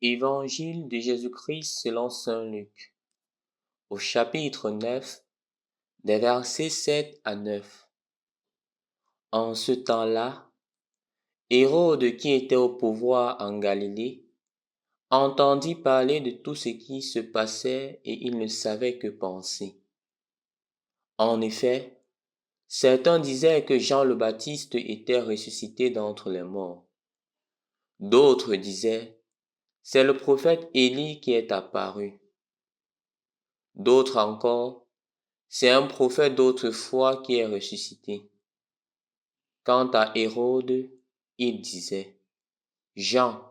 Évangile de Jésus-Christ selon saint Luc, au chapitre 9, des versets 7 à 9. En ce temps-là, Hérode, qui était au pouvoir en Galilée, entendit parler de tout ce qui se passait et il ne savait que penser. En effet, certains disaient que Jean le Baptiste était ressuscité d'entre les morts. D'autres disaient, c'est le prophète Élie qui est apparu. D'autres encore, c'est un prophète d'autrefois qui est ressuscité. Quant à Hérode, il disait, Jean,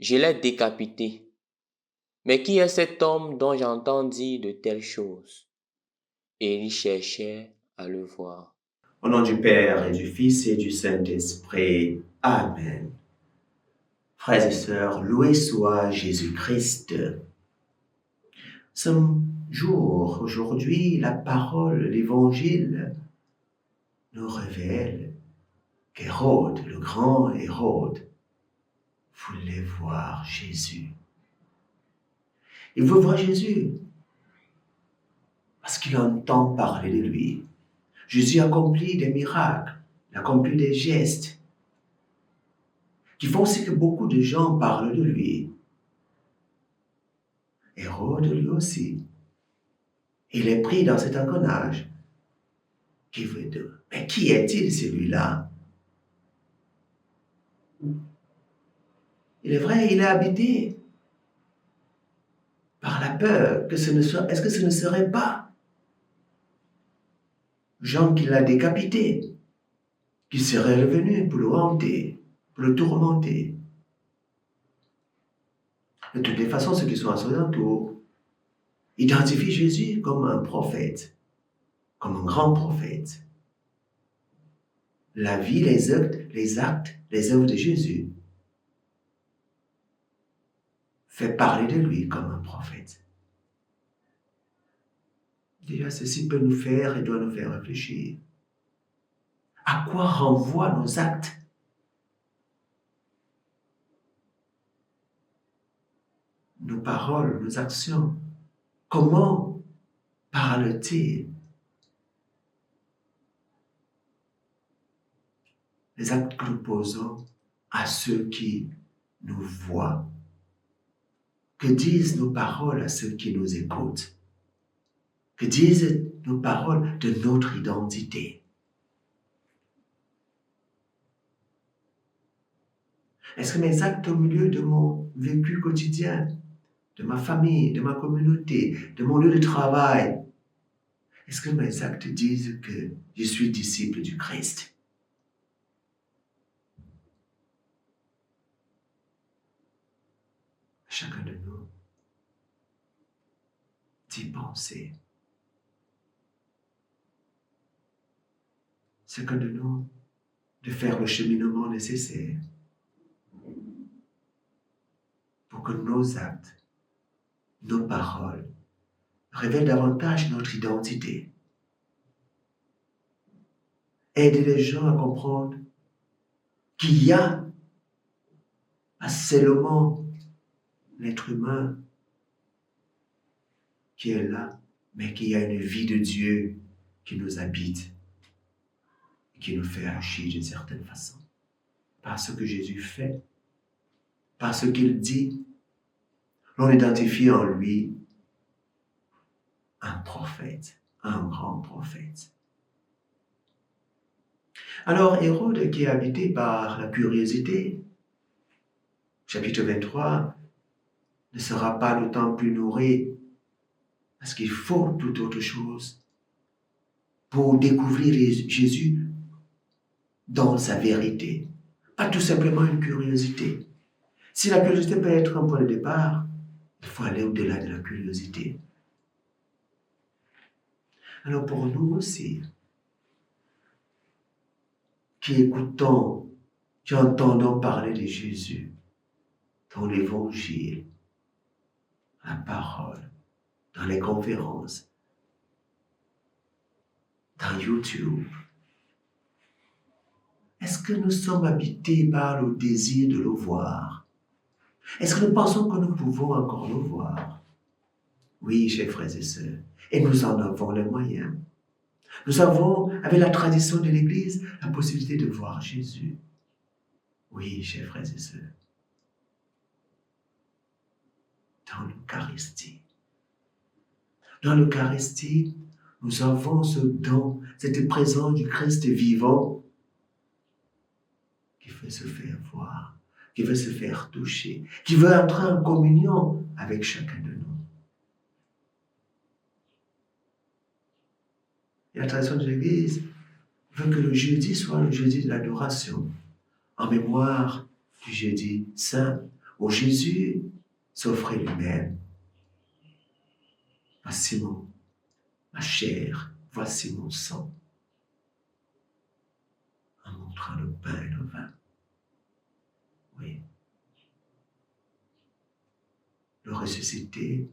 je l'ai décapité. Mais qui est cet homme dont j'entends dire de telles choses? Et il cherchait à le voir. Au nom du Père et du Fils et du Saint-Esprit. Amen. Frères et sœurs, loué soit Jésus-Christ. Ce jour, aujourd'hui, la parole, l'Évangile nous révèle qu'Hérode, le grand Hérode, voulait voir Jésus. Il veut voir Jésus parce qu'il entend parler de lui. Jésus accomplit des miracles, il accomplit des gestes qui font aussi que beaucoup de gens parlent de lui. Hérode, lui aussi, il est pris dans cet engrenage qui veut dire, mais qui est-il celui-là? Il est vrai, il est habité par la peur que est-ce que ce ne serait pas Jean qui l'a décapité, qui serait revenu pour le hanter, pour le tourmenter. De toutes les façons, ceux qui sont à son entour identifient Jésus comme un prophète, comme un grand prophète. La vie, les actes, les œuvres de Jésus fait parler de lui comme un prophète. Déjà, ceci peut nous faire et doit nous faire réfléchir. À quoi renvoient nos actes? Nos paroles, nos actions? Comment parle-t-il? Les actes que nous posons à ceux qui nous voient. Que disent nos paroles à ceux qui nous écoutent? Que disent nos paroles de notre identité? Est-ce que mes actes au milieu de mon vécu quotidien, de ma famille, de ma communauté, de mon lieu de travail, est-ce que mes actes disent que je suis disciple du Christ? Chacun de nous d'y penser. Chacun de nous de faire le cheminement nécessaire pour que nos actes, nos paroles révèlent davantage notre identité. Aider les gens à comprendre qu'il y a pas seulement l'être humain qui est là, mais qu'il y a une vie de Dieu qui nous habite et qui nous fait agir d'une certaine façon. Par ce que Jésus fait, par ce qu'il dit, l'on identifie en lui un prophète, un grand prophète. Alors Hérode, qui est habité par la curiosité, chapitre 23, ne sera pas d'autant plus nourri parce qu'il faut toute autre chose pour découvrir Jésus dans sa vérité. Pas tout simplement une curiosité. Si la curiosité peut être un point de départ, il faut aller au-delà de la curiosité. Alors pour nous aussi, qui écoutons, qui entendons parler de Jésus dans l'Évangile, la parole, dans les conférences, dans YouTube, est-ce que nous sommes habités par le désir de le voir? Est-ce que nous pensons que nous pouvons encore le voir? Oui, chers frères et sœurs, et nous en avons les moyens. Nous avons, avec la tradition de l'Église, la possibilité de voir Jésus. Oui, chers frères et sœurs, dans l'Eucharistie. Dans l'Eucharistie, nous avons ce don, cette présence du Christ vivant qui veut se faire voir, qui veut se faire toucher, qui veut entrer en communion avec chacun de nous. Et la tradition de l'Église veut que le jeudi soit le jeudi de l'adoration, en mémoire du jeudi saint, où Jésus s'offrait lui-même. Voici ma chair, voici mon sang, en montrant le pain et le vin. Oui. Le ressuscité,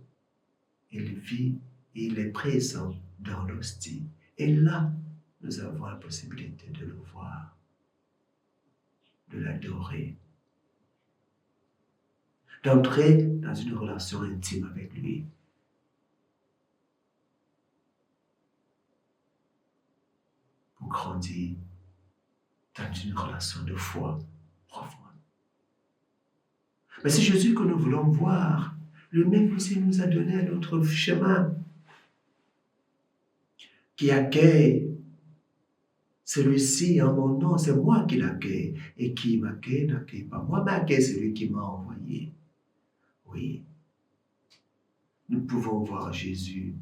il vit, il est présent dans l'hostie. Et là, nous avons la possibilité de le voir, de l'adorer, d'entrer dans une relation intime avec lui. Pour grandir dans une relation de foi profonde. Mais c'est Jésus que nous voulons voir. Lui-même aussi nous a donné un autre chemin qui accueille celui-ci en mon nom. C'est moi qui l'accueille. Et qui m'accueille n'accueille pas moi, mais accueille celui qui m'a envoyé. Oui, nous pouvons voir Jésus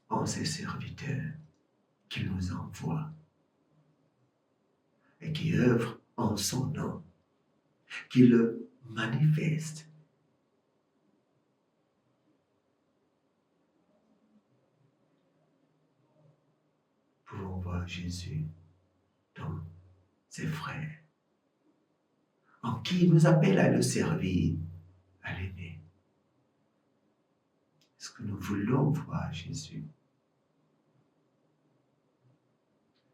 en ses serviteurs qu'il nous envoie et qui œuvrent en son nom, qui le manifeste. Nous pouvons voir Jésus dans ses frères, en qui il nous appelle à le servir, à l'aimer. Est-ce que nous voulons voir Jésus?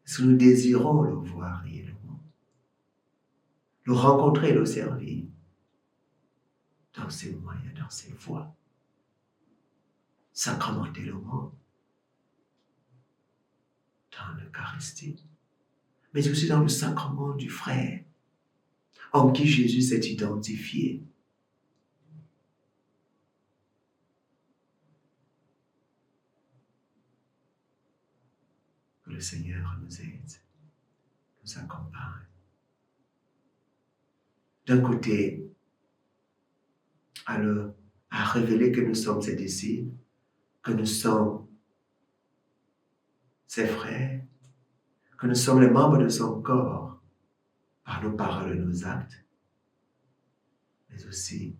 Est-ce que nous désirons le voir réellement? Le rencontrer, le servir dans ses moyens, dans ses voies. Sacrementer le monde dans l'Eucharistie, mais aussi dans le sacrement du frère, en qui Jésus s'est identifié. Que le Seigneur nous aide, nous accompagne. D'un côté, à révéler que nous sommes ses disciples, que nous sommes ses frères, que nous sommes les membres de son corps par nos paroles et nos actes, mais aussi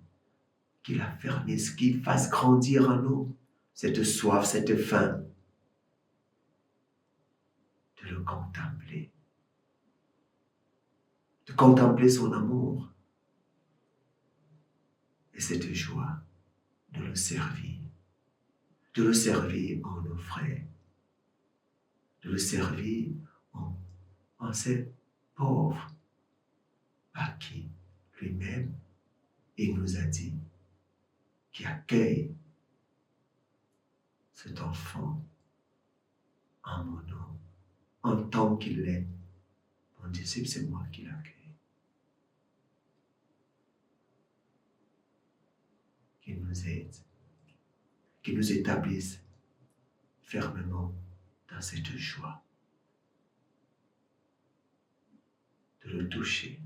qu'il affermisse, qu'il fasse grandir en nous cette soif, cette faim de le contempler, de contempler son amour et cette joie de le servir en nos frères, de le servir en ces pauvres à qui lui-même il nous a dit qui accueille cet enfant en mon nom, en tant qu'il est. Mon disciple, c'est moi qui l'accueille. Qu'il nous aide, qu'il nous établisse fermement dans cette joie de le toucher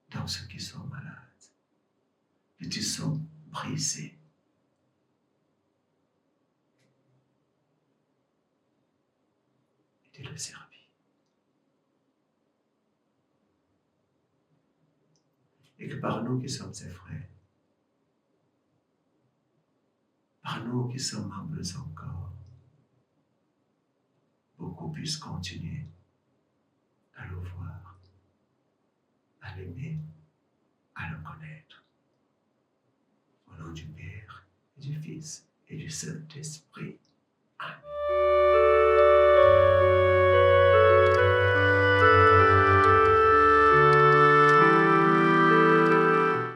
dans ceux qui sont malades, qui sont brisés. Et de le servir. Et que par nous qui sommes ses frères, par nous qui sommes membres de son corps, beaucoup puissent continuer à le voir, à l'aimer, à le connaître. Au nom du Père, et du Fils et du Saint-Esprit. Amen.